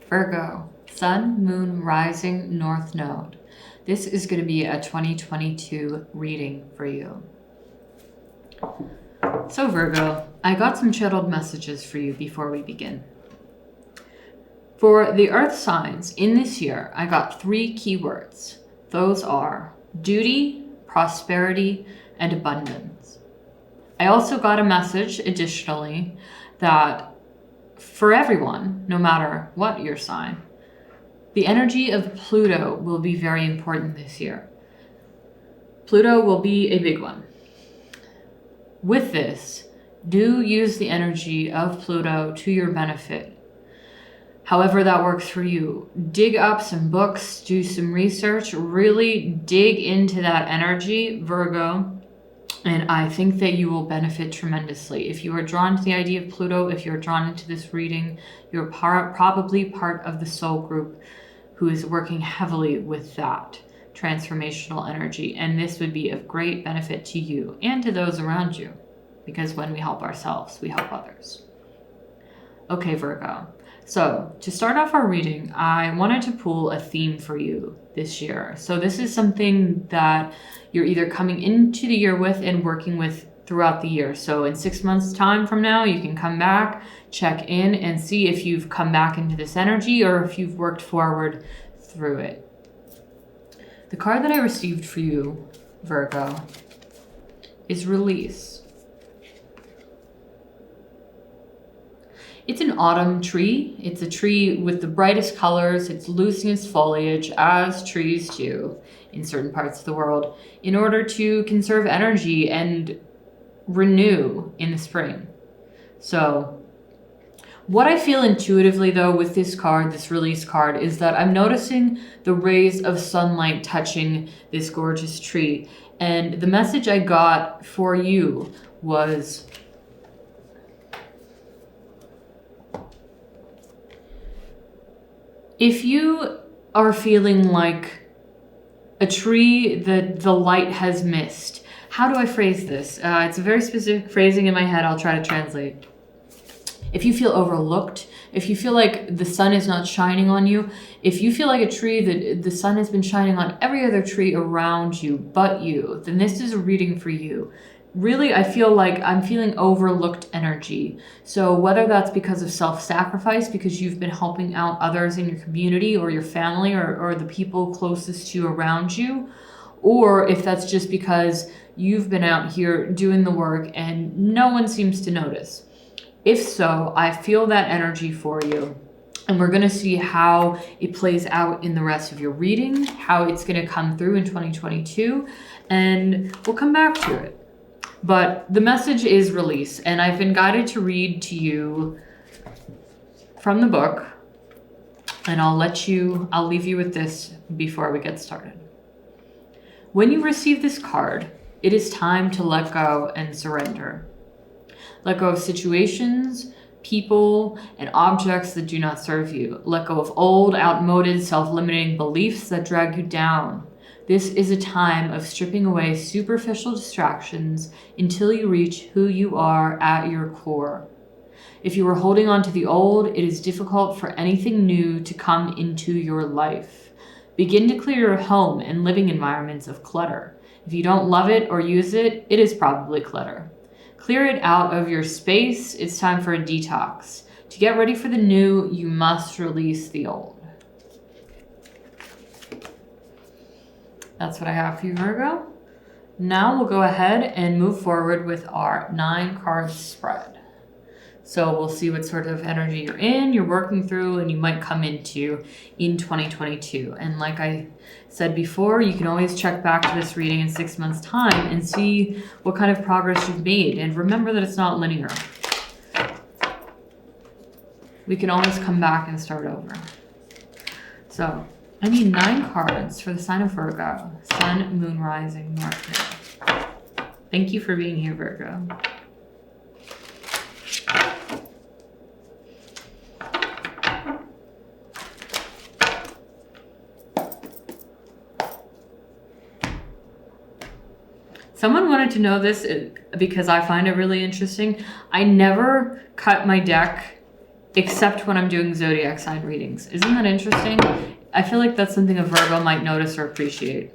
Virgo, Sun, Moon, Rising, North Node. This is going to be a 2022 reading for you. So Virgo, I got some channeled messages for you before we begin. For the earth signs in this year, I got 3 keywords. Those are duty, prosperity, and abundance. I also got a message additionally that for everyone, no matter what your sign, the energy of Pluto will be very important this year. Pluto will be a big one. With this, do use the energy of Pluto to your benefit. However that works for you. Dig up some books, do some research, really dig into that energy, Virgo, and I think that you will benefit tremendously. If you are drawn to the idea of Pluto, if you're drawn into this reading, you're probably part of the soul group who is working heavily with that transformational energy, and this would be of great benefit to you and to those around you, because when we help ourselves, we help others. Okay, Virgo. So to start off our reading, I wanted to pull a theme for you this year. So this is something that you're either coming into the year with and working with throughout the year. So in 6 months time from now, you can come back, check in and see if you've come back into this energy or if you've worked forward through it. The card that I received for you, Virgo, is release. It's an autumn tree. It's a tree with the brightest colors. It's losing its foliage, as trees do in certain parts of the world, in order to conserve energy and renew in the spring. So what I feel intuitively though with this card, this release card, is that I'm noticing the rays of sunlight touching this gorgeous tree. And the message I got for you was, if you are feeling like a tree that the light has missed, how do I phrase this? It's a very specific phrasing in my head. I'll try to translate. If you feel overlooked, if you feel like the sun is not shining on you, if you feel like a tree that the sun has been shining on every other tree around you but you, then this is a reading for you. Really, I feel like I'm feeling overlooked energy. So whether that's because of self-sacrifice, because you've been helping out others in your community or your family or the people closest to you around you, or if that's just because you've been out here doing the work and no one seems to notice. If so, I feel that energy for you. And we're going to see how it plays out in the rest of your reading, how it's going to come through in 2022, and we'll come back to it. But the message is release, and I've been guided to read to you from the book, and I'll leave you with this before we get started. When you receive this card, it is time to let go and surrender. Let go of situations, people, and objects that do not serve you. Let go of old, outmoded, self-limiting beliefs that drag you down. This is a time of stripping away superficial distractions until you reach who you are at your core. If you are holding on to the old, it is difficult for anything new to come into your life. Begin to clear your home and living environments of clutter. If you don't love it or use it, it is probably clutter. Clear it out of your space. It's time for a detox. To get ready for the new, you must release the old. That's what I have for you, Virgo. Now we'll go ahead and move forward with our 9-card spread. So we'll see what sort of energy you're working through, and you might come into in 2022. And like I said before, you can always check back to this reading in 6 months' time and see what kind of progress you've made. And remember that it's not linear. We can always come back and start over. So I need 9 cards for the sign of Virgo, Sun, Moon, Rising, North Node. Thank you for being here, Virgo. Someone wanted to know this because I find it really interesting. I never cut my deck except when I'm doing zodiac sign readings. Isn't that interesting? I feel like that's something a Virgo might notice or appreciate.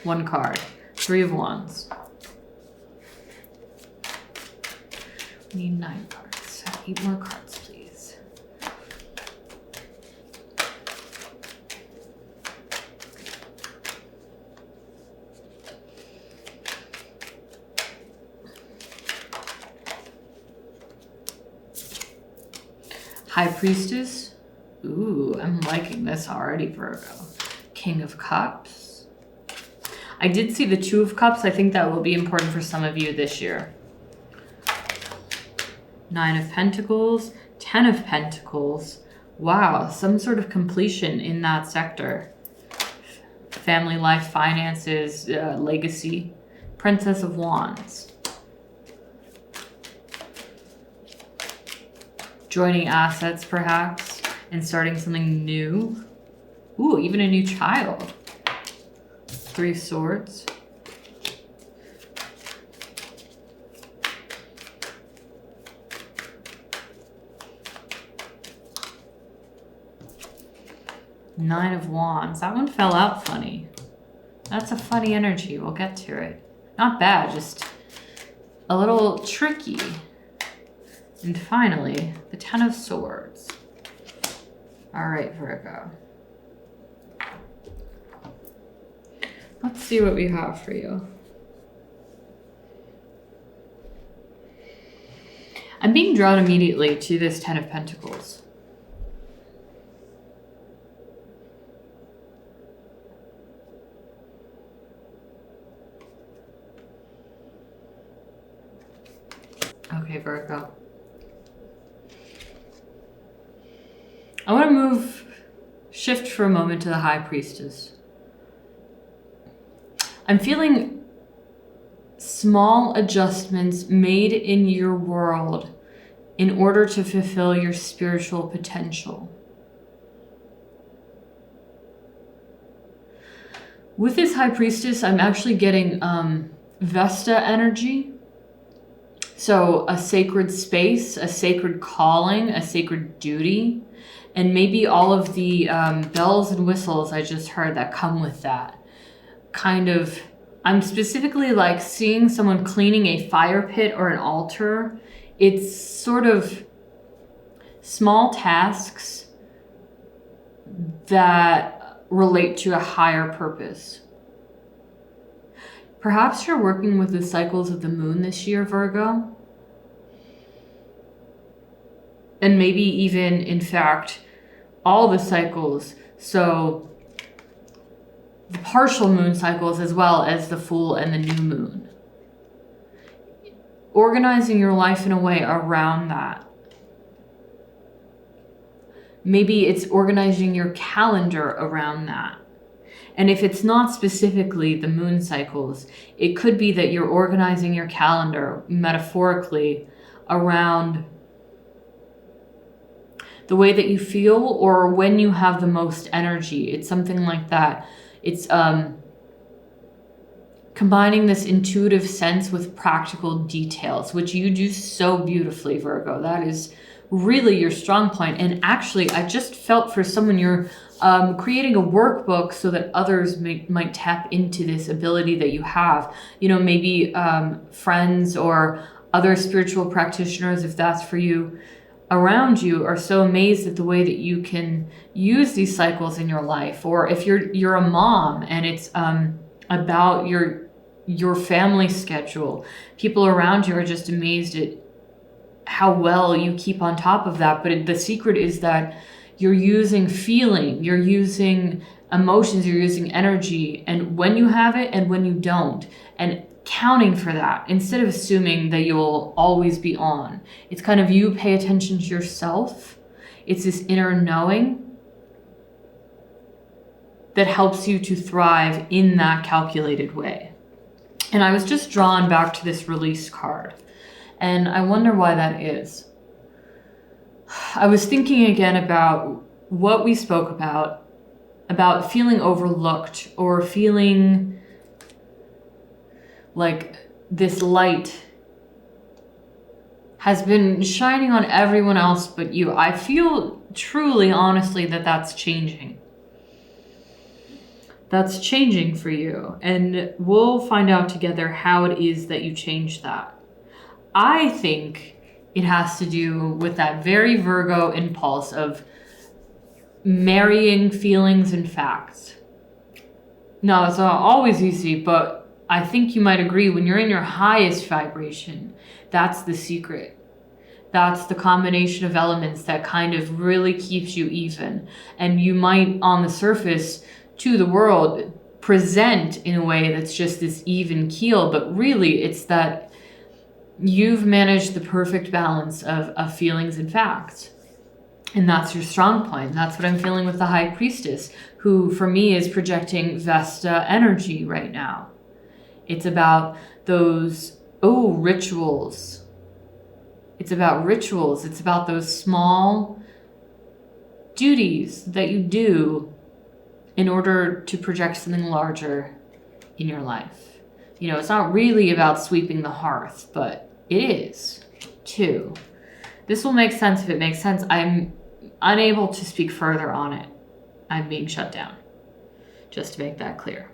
One card. 3 of Wands. We need 9 cards. 8 more cards, please. High Priestess. Ooh, I'm liking this already, Virgo. King of Cups. I did see the 2 of Cups. I think that will be important for some of you this year. 9 of Pentacles. 10 of Pentacles. Wow, some sort of completion in that sector. Family life, finances, legacy. Princess of Wands. Joining assets, perhaps, and starting something new. Ooh, even a new child. 3 of Swords. Nine of Wands. That one fell out funny. That's a funny energy. We'll get to it. Not bad, just a little tricky. And finally, the 10 of Swords. All right, Virgo. Let's see what we have for you. I'm being drawn immediately to this 10 of Pentacles. Okay, Virgo. I want to shift for a moment to the High Priestess. I'm feeling small adjustments made in your world in order to fulfill your spiritual potential. With this High Priestess, I'm actually getting Vesta energy. So a sacred space, a sacred calling, a sacred duty. And maybe all of the bells and whistles I just heard that come with that. Kind of, I'm specifically like seeing someone cleaning a fire pit or an altar. It's sort of small tasks that relate to a higher purpose. Perhaps you're working with the cycles of the moon this year, Virgo. And maybe even, in fact, all the cycles. So the partial moon cycles as well as the full and the new moon. Organizing your life in a way around that. Maybe it's organizing your calendar around that. And if it's not specifically the moon cycles, it could be that you're organizing your calendar metaphorically around the way that you feel or when you have the most energy. It's something like that. It's combining this intuitive sense with practical details, which you do so beautifully, Virgo. That is really your strong point. And actually, I just felt for someone you're creating a workbook so that others might tap into this ability that you have. You know, maybe friends or other spiritual practitioners, if that's for you, around you are so amazed at the way that you can use these cycles in your life. Or if you're a mom and it's about your family schedule, people around you are just amazed at how well you keep on top of that. But the secret is that you're using feeling, you're using emotions, you're using energy, and when you have it and when you don't, and counting for that instead of assuming that you'll always be on. It's kind of you pay attention to yourself. It's this inner knowing that helps you to thrive in that calculated way. And I was just drawn back to this release card, and I wonder why that is. I was thinking again about what we spoke about feeling overlooked or feeling like this light has been shining on everyone else but you. I feel truly, honestly, that that's changing. That's changing for you. And we'll find out together how it is that you change that. I think it has to do with that very Virgo impulse of marrying feelings and facts. No, it's not always easy, but I think you might agree when you're in your highest vibration, that's the secret. That's the combination of elements that kind of really keeps you even. And you might, on the surface, to the world, present in a way that's just this even keel, but really it's that you've managed the perfect balance of feelings and facts. And that's your strong point. That's what I'm feeling with the High Priestess, who for me is projecting Vesta energy right now. It's about those, rituals. It's about rituals. It's about those small duties that you do in order to project something larger in your life. You know, it's not really about sweeping the hearth, but it is, too. This will make sense if it makes sense. I'm unable to speak further on it. I'm being shut down, just to make that clear.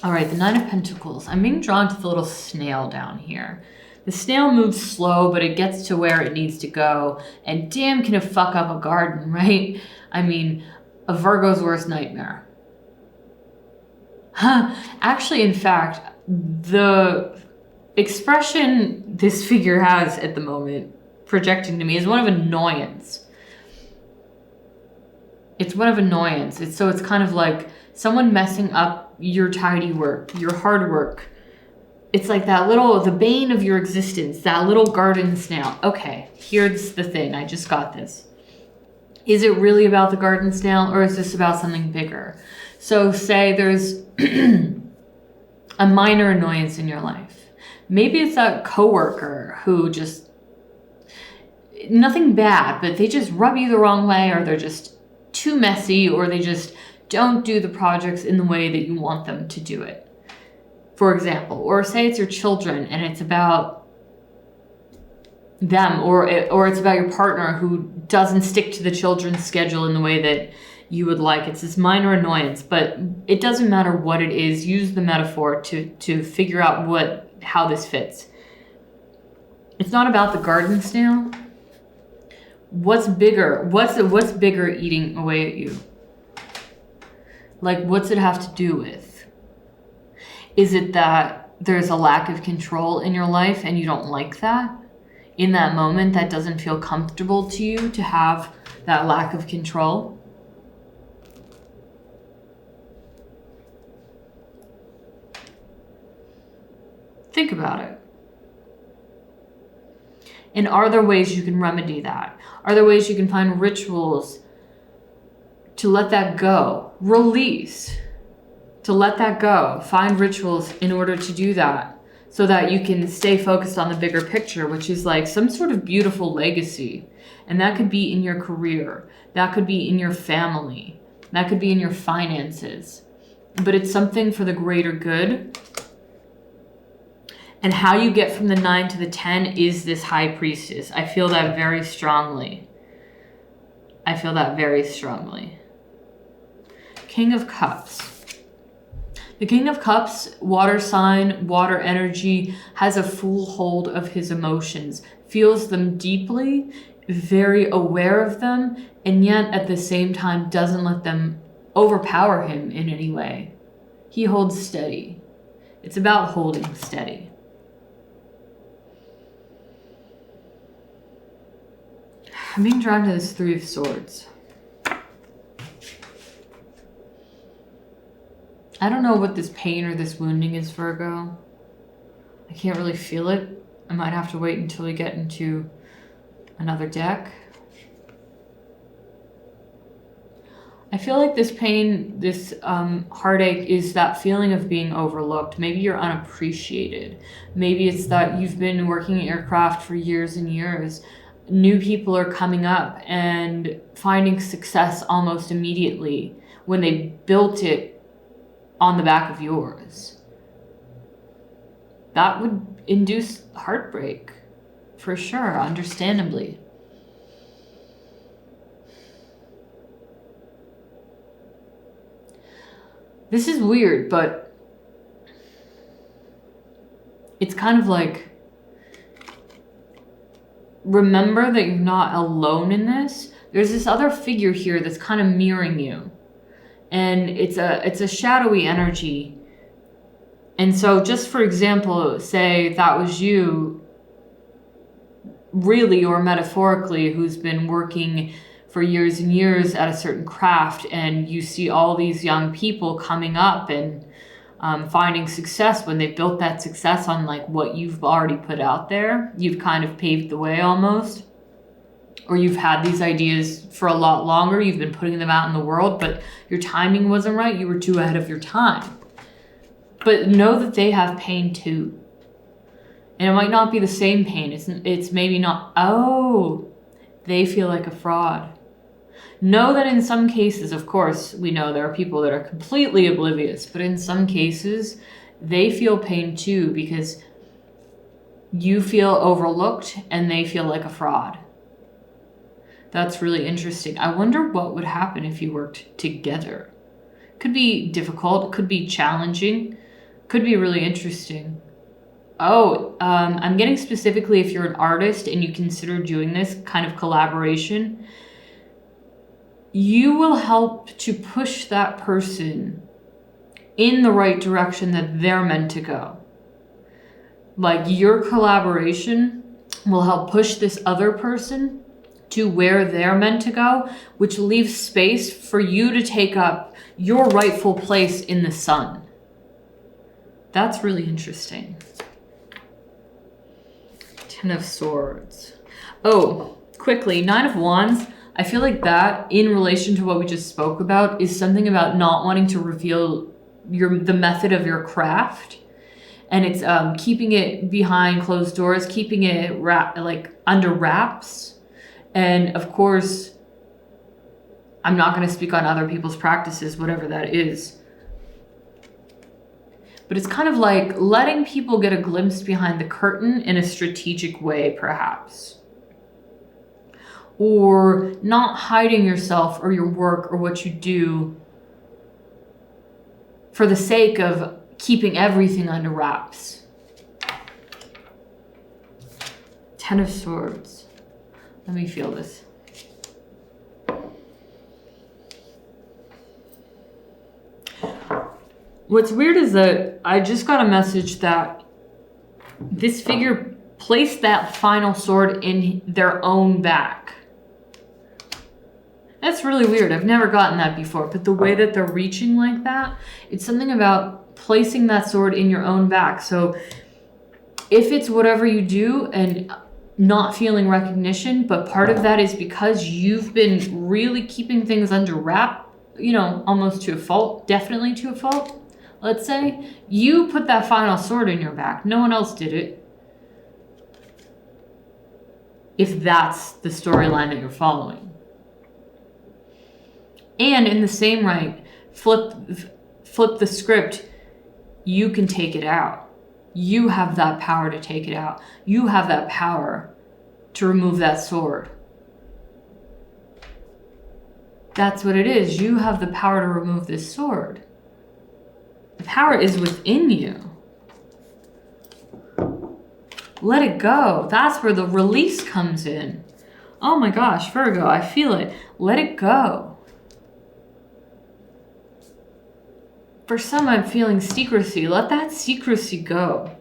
All right, the Nine of Pentacles. I'm being drawn to the little snail down here. The snail moves slow, but it gets to where it needs to go. And damn, can it fuck up a garden, right? I mean, a Virgo's worst nightmare. Actually, in fact, the expression this figure has at the moment projecting to me is one of annoyance. It's one of annoyance. It's kind of like someone messing up your tidy work, your hard work. It's like the bane of your existence, that little garden snail. Okay, here's the thing. I just got this. Is it really about the garden snail, or is this about something bigger? So say there's a minor annoyance in your life. Maybe it's that coworker who just, nothing bad, but they just rub you the wrong way, or they're just too messy, or they just don't do the projects in the way that you want them to do it. For example, or say it's your children and it's about them, or it's about your partner who doesn't stick to the children's schedule in the way that you would like. It's this minor annoyance, but it doesn't matter what it is. Use the metaphor to figure out how this fits. It's not about the garden snail. What's bigger? What's bigger eating away at you? Like, what's it have to do with? Is it that there's a lack of control in your life and you don't like that? In that moment, that doesn't feel comfortable to you to have that lack of control? Think about it. And are there ways you can remedy that? Are there ways you can find rituals to let that go? Release. To let that go. Find rituals in order to do that, so that you can stay focused on the bigger picture, which is like some sort of beautiful legacy. And that could be in your career. That could be in your family. That could be in your finances. But it's something for the greater good. And how you get from the 9 to the 10 is this High Priestess. I feel that very strongly. I feel that very strongly. King of Cups. The King of Cups, water sign, water energy, has a full hold of his emotions, feels them deeply, very aware of them, and yet at the same time doesn't let them overpower him in any way. He holds steady. It's about holding steady. I'm being drawn to this Three of Swords. I don't know what this pain or this wounding is, Virgo. I can't really feel it. I might have to wait until we get into another deck. I feel like this pain, this heartache is that feeling of being overlooked. Maybe you're unappreciated. Maybe it's that you've been working at your craft for years and years. New people are coming up and finding success almost immediately when they built it on the back of yours. That would induce heartbreak For sure, understandably. This is weird, but it's kind of like, remember that you're not alone in this. There's this other figure here that's kind of mirroring you. And it's a shadowy energy. And so just for example, say that was you, really or metaphorically, who's been working for years and years at a certain craft, and you see all these young people coming up and finding success when they've built that success on like what you've already put out there. You've kind of paved the way almost. Or you've had these ideas for a lot longer. You've been putting them out in the world, but your timing wasn't right. You were too ahead of your time. But know that they have pain too. And it might not be the same pain. It's maybe not, oh, they feel like a fraud. Know that in some cases, of course, we know there are people that are completely oblivious, but in some cases, they feel pain too because you feel overlooked and they feel like a fraud. That's really interesting. I wonder what would happen if you worked together. Could be difficult, could be challenging, could be really interesting. Oh, I'm getting specifically if you're an artist and you consider doing this kind of collaboration, you will help to push that person in the right direction that they're meant to go. Like your collaboration will help push this other person to where they're meant to go, which leaves space for you to take up your rightful place in the sun. That's really interesting. 10 of Swords. Oh, quickly, 9 of Wands. I feel like that, in relation to what we just spoke about, is something about not wanting to reveal the method of your craft. And it's keeping it behind closed doors, keeping it under wraps. And of course, I'm not going to speak on other people's practices, whatever that is. But it's kind of like letting people get a glimpse behind the curtain in a strategic way, perhaps. Or not hiding yourself or your work or what you do for the sake of keeping everything under wraps. 10 of Swords. Let me feel this. What's weird is that I just got a message that this figure placed that final sword in their own back. That's really weird. I've never gotten that before, but the way that they're reaching like that, it's something about placing that sword in your own back. So if it's whatever you do and not feeling recognition, but part of that is because you've been really keeping things under wrap, almost to a fault, definitely to a fault. Let's say you put that final sword in your back. No one else did it. If that's the storyline that you're following. And in the same right, flip the script. You can take it out. You have that power to take it out. You have that power to remove that sword. That's what it is. You have the power to remove this sword. The power is within you. Let it go. That's where the release comes in. Oh my gosh, Virgo, I feel it. Let it go. For some, I'm feeling secrecy. Let that secrecy go.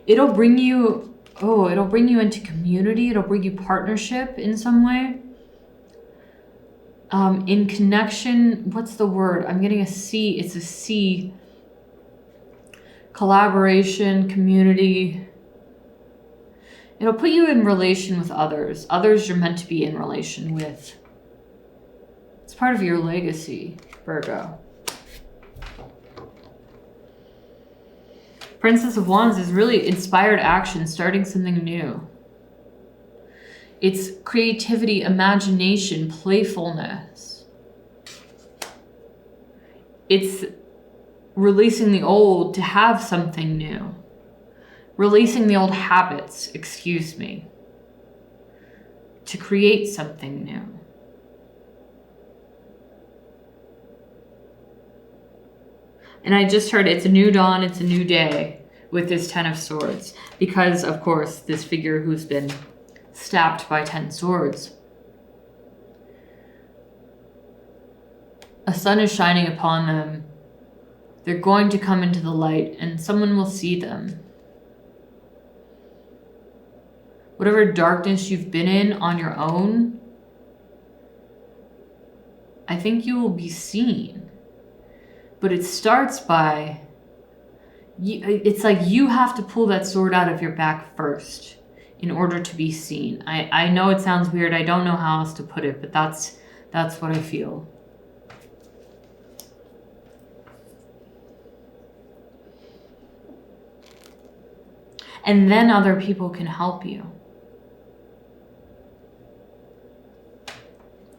It'll bring you into community. It'll bring you partnership in some way. In connection, what's the word? I'm getting a C. It's a C. Collaboration, community. It'll put you in relation with others. Others you're meant to be in relation with. It's part of your legacy, Virgo. Princess of Wands is really inspired action, starting something new. It's creativity, imagination, playfulness. It's releasing the old to have something new. Releasing the old habits, excuse me, to create something new. And I just heard it's a new dawn, it's a new day with this 10 of Swords. Because, of course, this figure who's been stabbed by 10 swords. A sun is shining upon them. They're going to come into the light and someone will see them. Whatever darkness you've been in on your own, I think you will be seen. But it starts by, it's like you have to pull that sword out of your back first in order to be seen. I know it sounds weird. I don't know how else to put it, but that's what I feel. And then other people can help you.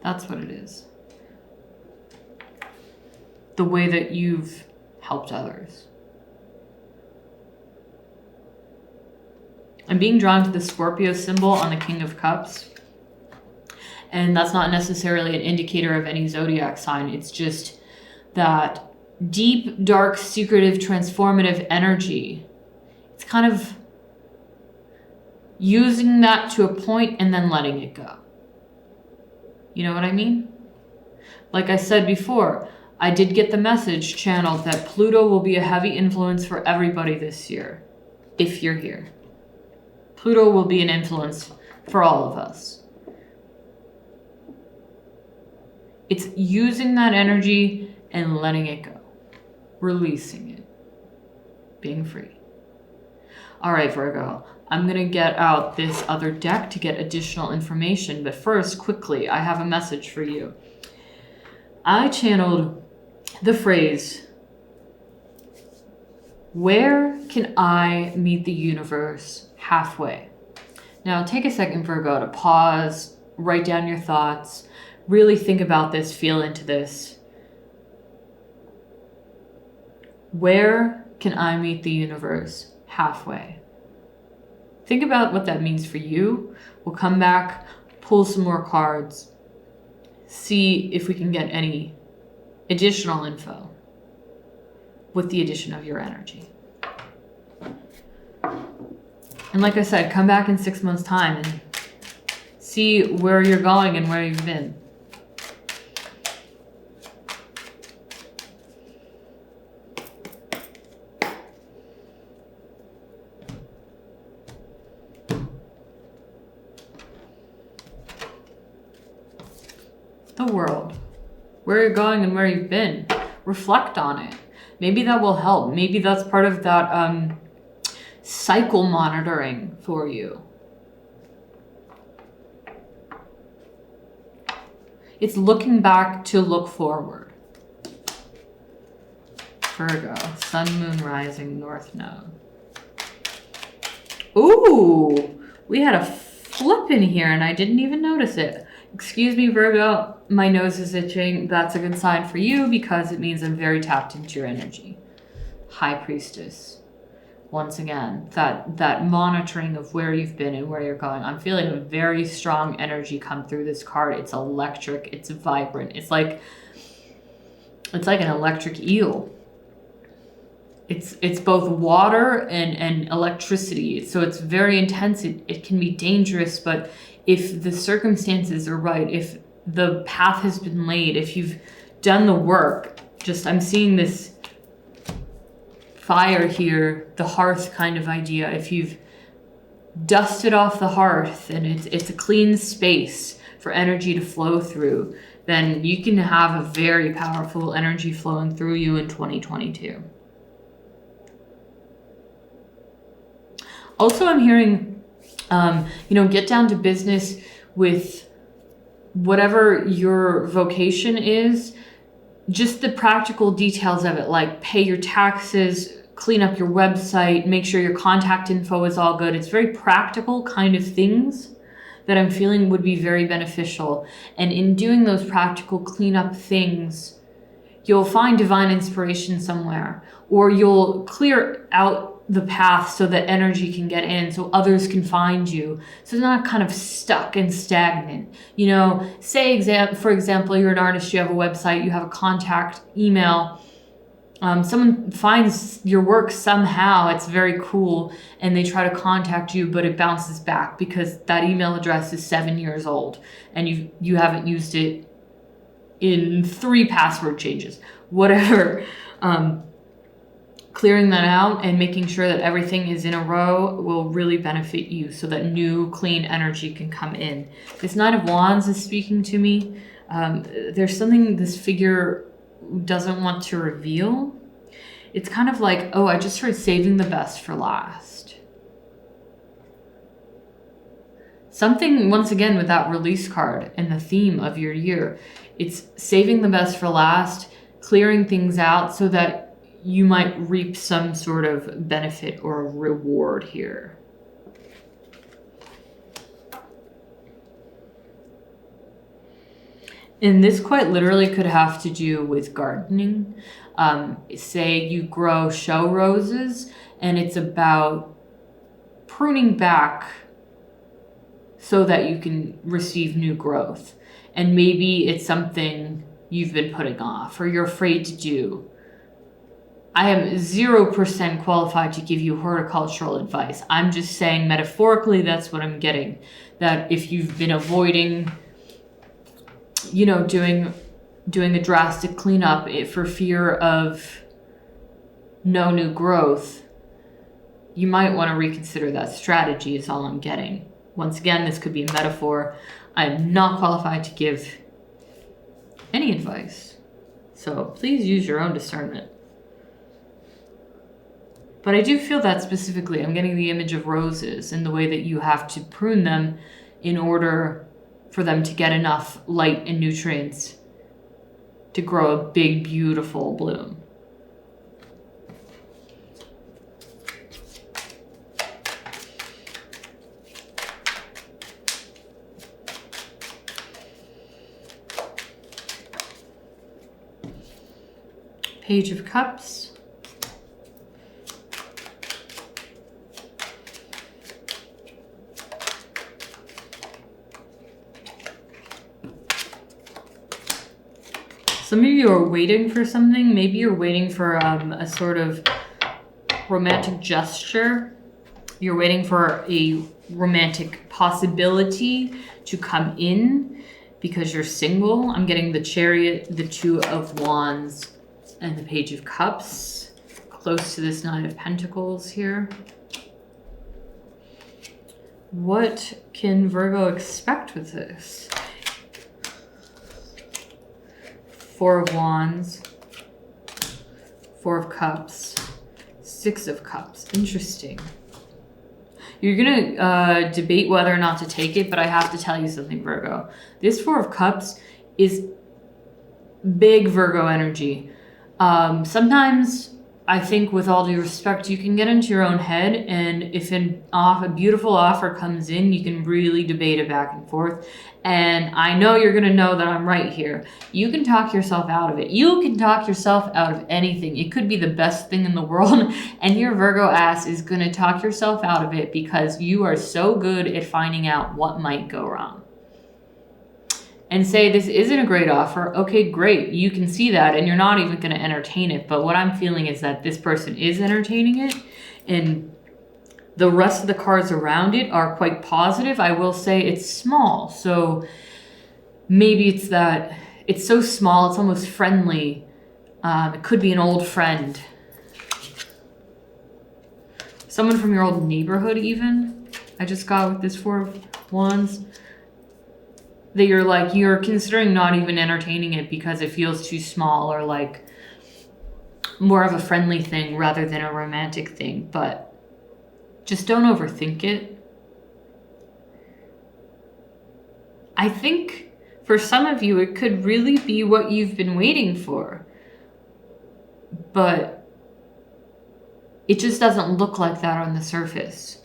That's what it is. The way that you've helped others. I'm being drawn to the Scorpio symbol on the King of Cups. And that's not necessarily an indicator of any zodiac sign. It's just that deep, dark, secretive, transformative energy. It's kind of using that to a point and then letting it go. You know what I mean? Like I said before, I did get the message channeled that Pluto will be a heavy influence for everybody this year, if you're here. Pluto will be an influence for all of us. It's using that energy and letting it go. Releasing it. Being free. All right, Virgo. I'm going to get out this other deck to get additional information. But first, quickly, I have a message for you. I channeled the phrase, where can I meet the universe halfway? Now, take a second, Virgo, to pause, write down your thoughts, really think about this, feel into this. Where can I meet the universe halfway? Think about what that means for you. We'll come back, pull some more cards, see if we can get any additional info with the addition of your energy. And like I said, come back in 6 months' time and see where you're going and where you've been. The world. Where you're going and where you've been. Reflect on it. Maybe that will help. Maybe that's part of that cycle monitoring for you. It's looking back to look forward. Virgo, sun, moon, rising, north node. Ooh, we had a flip in here and I didn't even notice it. Excuse me, Virgo, my nose is itching. That's a good sign for you because it means I'm very tapped into your energy. High Priestess. Once again, that monitoring of where you've been and where you're going. I'm feeling a very strong energy come through this card. It's electric. It's vibrant. It's like an electric eel. It's both water and electricity. So it's very intense. It can be dangerous, but if the circumstances are right, if the path has been laid, if you've done the work, I'm seeing this fire here, the hearth kind of idea. If you've dusted off the hearth and it's a clean space for energy to flow through, then you can have a very powerful energy flowing through you in 2022. Also, I'm hearing, get down to business with whatever your vocation is. Just the practical details of it, like pay your taxes, clean up your website, make sure your contact info is all good. It's very practical kind of things that I'm feeling would be very beneficial. And in doing those practical cleanup things, you'll find divine inspiration somewhere, or you'll clear out the path so that energy can get in, so others can find you, so it's not kind of stuck and stagnant. You know, say for example, you're an artist, you have a website, you have a contact email, someone finds your work somehow, it's very cool, and they try to contact you, but it bounces back because that email address is 7 years old and you haven't used it in 3 password changes, whatever. Clearing that out and making sure that everything is in a row will really benefit you so that new clean energy can come in. This Knight of Wands is speaking to me. There's something this figure doesn't want to reveal. It's kind of like, oh, I just heard saving the best for last. Something, once again, with that release card and the theme of your year, it's saving the best for last, clearing things out so that you might reap some sort of benefit or reward here. And this quite literally could have to do with gardening. Say you grow show roses and it's about pruning back so that you can receive new growth. And maybe it's something you've been putting off or you're afraid to do. I am 0% qualified to give you horticultural advice. I'm just saying metaphorically, that's what I'm getting. That if you've been avoiding, you know, doing a drastic cleanup for fear of no new growth, you might want to reconsider that strategy is all I'm getting. Once again, this could be a metaphor. I'm not qualified to give any advice. So please use your own discernment. But I do feel that specifically. I'm getting the image of roses and the way that you have to prune them in order for them to get enough light and nutrients to grow a big, beautiful bloom. Page of Cups. Some of you are waiting for something. Maybe you're waiting for a sort of romantic gesture. You're waiting for a romantic possibility to come in because you're single. I'm getting the Chariot, the Two of Wands, and the Page of Cups. Close to this Nine of Pentacles here. What can Virgo expect with this? Four of Wands, Four of Cups, Six of Cups. Interesting. You're going to debate whether or not to take it, but I have to tell you something, Virgo. This Four of Cups is big Virgo energy. Sometimes I think, with all due respect, you can get into your own head, and if a beautiful offer comes in, you can really debate it back and forth. And I know you're going to know that I'm right here. You can talk yourself out of it. You can talk yourself out of anything. It could be the best thing in the world, and your Virgo ass is going to talk yourself out of it because you are so good at finding out what might go wrong. And say this isn't a great offer. Okay, great. You can see that and you're not even going to entertain it. But what I'm feeling is that this person is entertaining it, and the rest of the cards around it are quite positive. I will say it's small. So maybe it's that it's so small, it's almost friendly. It could be an old friend. Someone from your old neighborhood even. I just got with this Four of Wands. That you're considering not even entertaining it because it feels too small, or like more of a friendly thing rather than a romantic thing. But just don't overthink it. I think for some of you, it could really be what you've been waiting for. But it just doesn't look like that on the surface.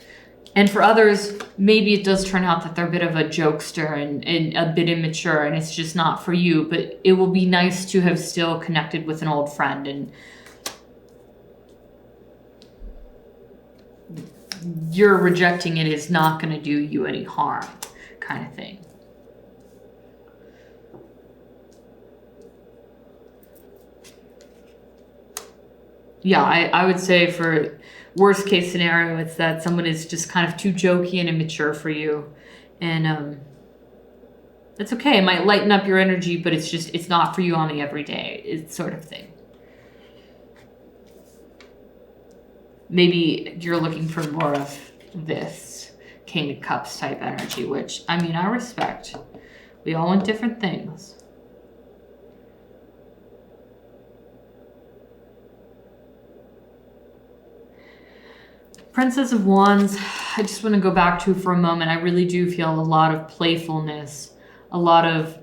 And for others, maybe it does turn out that they're a bit of a jokester and a bit immature, and it's just not for you. But it will be nice to have still connected with an old friend, and you're rejecting it is not going to do you any harm, kind of thing. Yeah, I would say for worst case scenario, it's that someone is just kind of too jokey and immature for you. And it's okay. It might lighten up your energy, but it's not for you on the everyday. It's sort of thing. Maybe you're looking for more of this King of Cups type energy, which, I mean, I respect. We all want different things. Princess of Wands, I just want to go back to for a moment. I really do feel a lot of playfulness, a lot of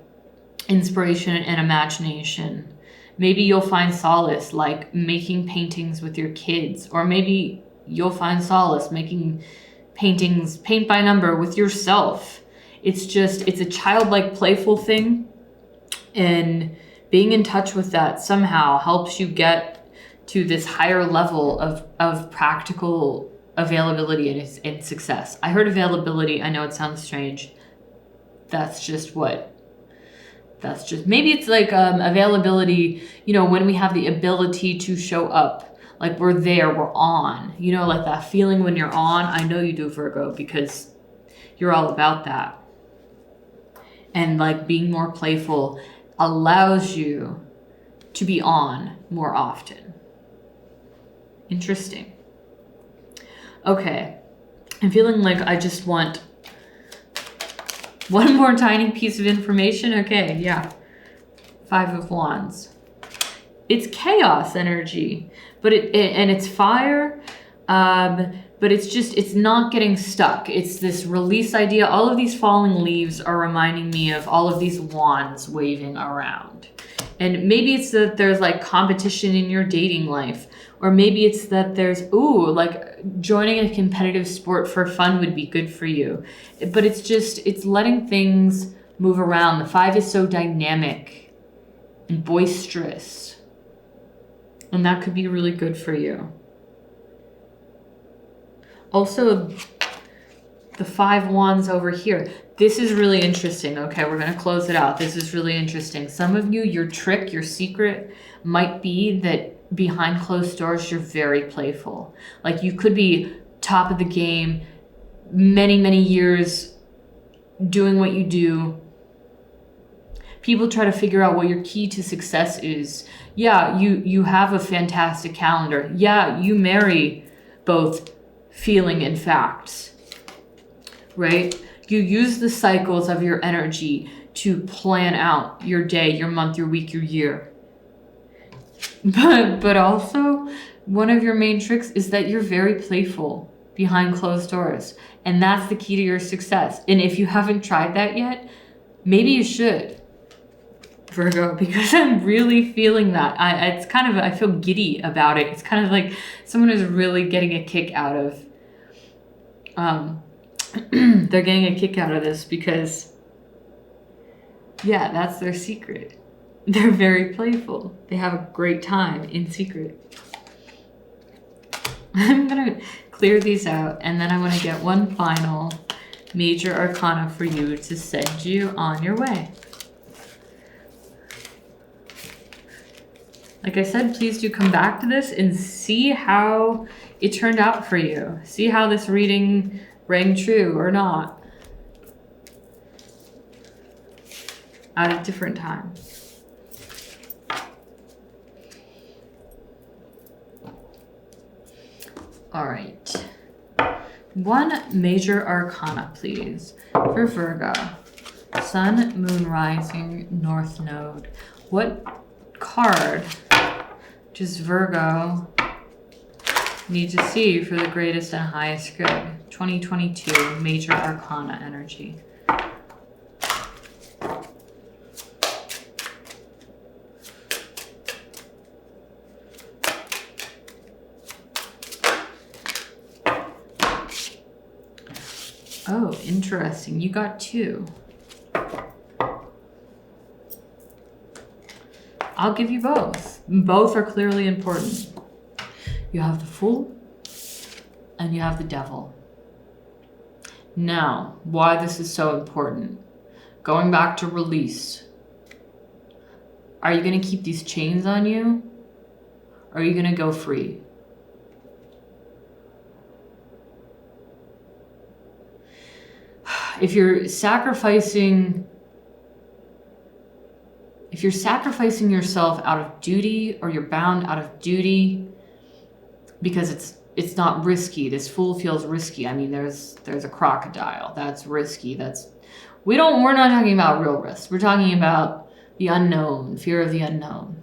inspiration and imagination. Maybe you'll find solace like making paintings with your kids, or maybe you'll find solace making paintings, paint by number, with yourself. It's a childlike playful thing, and being in touch with that somehow helps you get to this higher level of practical availability and success. I heard availability. I know it sounds strange. Maybe it's like availability, when we have the ability to show up, like we're there, we're on, like that feeling when you're on. I know you do, Virgo, because you're all about that. And like being more playful allows you to be on more often. Interesting. Okay, I'm feeling like I just want one more tiny piece of information. Okay, yeah. 5 of Wands. It's chaos energy, but it's fire, but it's not getting stuck. It's this release idea. All of these falling leaves are reminding me of all of these wands waving around. And maybe it's that there's like competition in your dating life, or maybe it's that there's, like joining a competitive sport for fun would be good for you. But it's letting things move around. The 5 is so dynamic and boisterous, and that could be really good for you. Also, the 5 wands over here. This is really interesting. Okay, we're going to close it out. This is really interesting. Some of you, your trick, your secret might be that behind closed doors, you're very playful. Like you could be top of the game, many, many years doing what you do. People try to figure out what your key to success is. Yeah, you have a fantastic calendar. Yeah, you marry both feeling and facts, right? You use the cycles of your energy to plan out your day, your month, your week, your year. But also, one of your main tricks is that you're very playful behind closed doors. And that's the key to your success. And if you haven't tried that yet, maybe you should, Virgo, because I'm really feeling that. I feel giddy about it. It's kind of like someone is really getting a kick out of they're getting a kick out of this because, yeah, that's their secret. They're very playful. They have a great time in secret. I'm going to clear these out, and then I want to get one final major arcana for you to send you on your way. Like I said, please do come back to this and see how it turned out for you. See how this reading rang true or not at a different time. All right. One major arcana, please, for Virgo. Sun, Moon, Rising, North Node. What card does Virgo need to see for the greatest and highest good? 2022 major arcana energy. Oh, interesting. You got 2. I'll give you both. Both are clearly important. You have the Fool and you have the Devil. Now, why this is so important. Going back to release. Are you going to keep these chains on you? Or are you going to go free? If you're sacrificing yourself out of duty, or you're bound out of duty because it's not risky. This Fool feels risky. I mean, there's a crocodile. That's risky. We're not talking about real risk. We're talking about the unknown, fear of the unknown.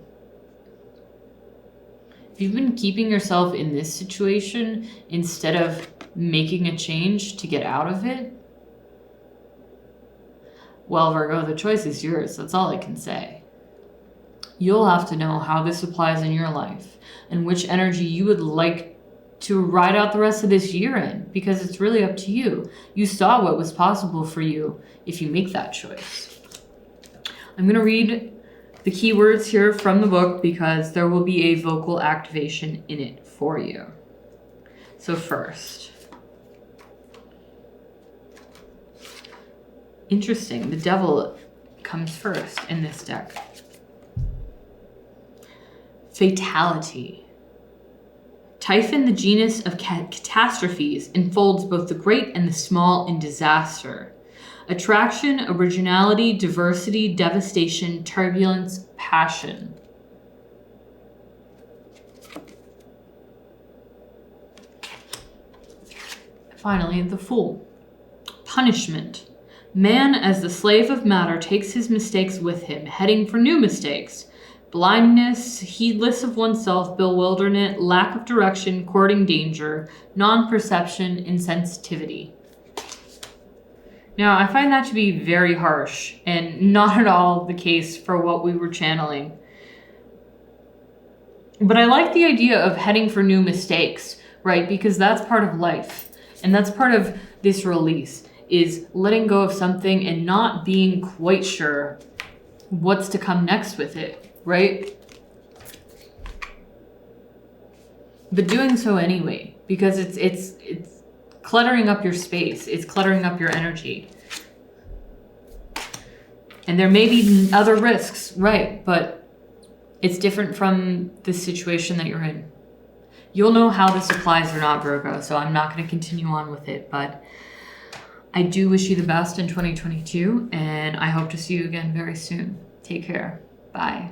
If you've been keeping yourself in this situation instead of making a change to get out of it, well, Virgo, the choice is yours. That's all I can say. You'll have to know how this applies in your life and which energy you would like to ride out the rest of this year in, because it's really up to you. You saw what was possible for you if you make that choice. I'm going to read the keywords here from the book because there will be a vocal activation in it for you. So first, interesting, the Devil comes first in this deck. Fatality. Typhon, the genus of catastrophes, enfolds both the great and the small in disaster. Attraction, originality, diversity, devastation, turbulence, passion. Finally, the Fool. Punishment. Man, as the slave of matter, takes his mistakes with him, heading for new mistakes. Blindness, heedless of oneself, bewilderment, lack of direction, courting danger, non-perception, insensitivity. Now, I find that to be very harsh and not at all the case for what we were channeling. But I like the idea of heading for new mistakes, right? Because that's part of life. And that's part of this release, is letting go of something and not being quite sure what's to come next with it. Right? But doing so anyway, because it's cluttering up your space. It's cluttering up your energy. And there may be other risks, right? But it's different from the situation that you're in. You'll know how this applies or not, Virgo, so I'm not going to continue on with it, but I do wish you the best in 2022, and I hope to see you again very soon. Take care. Bye.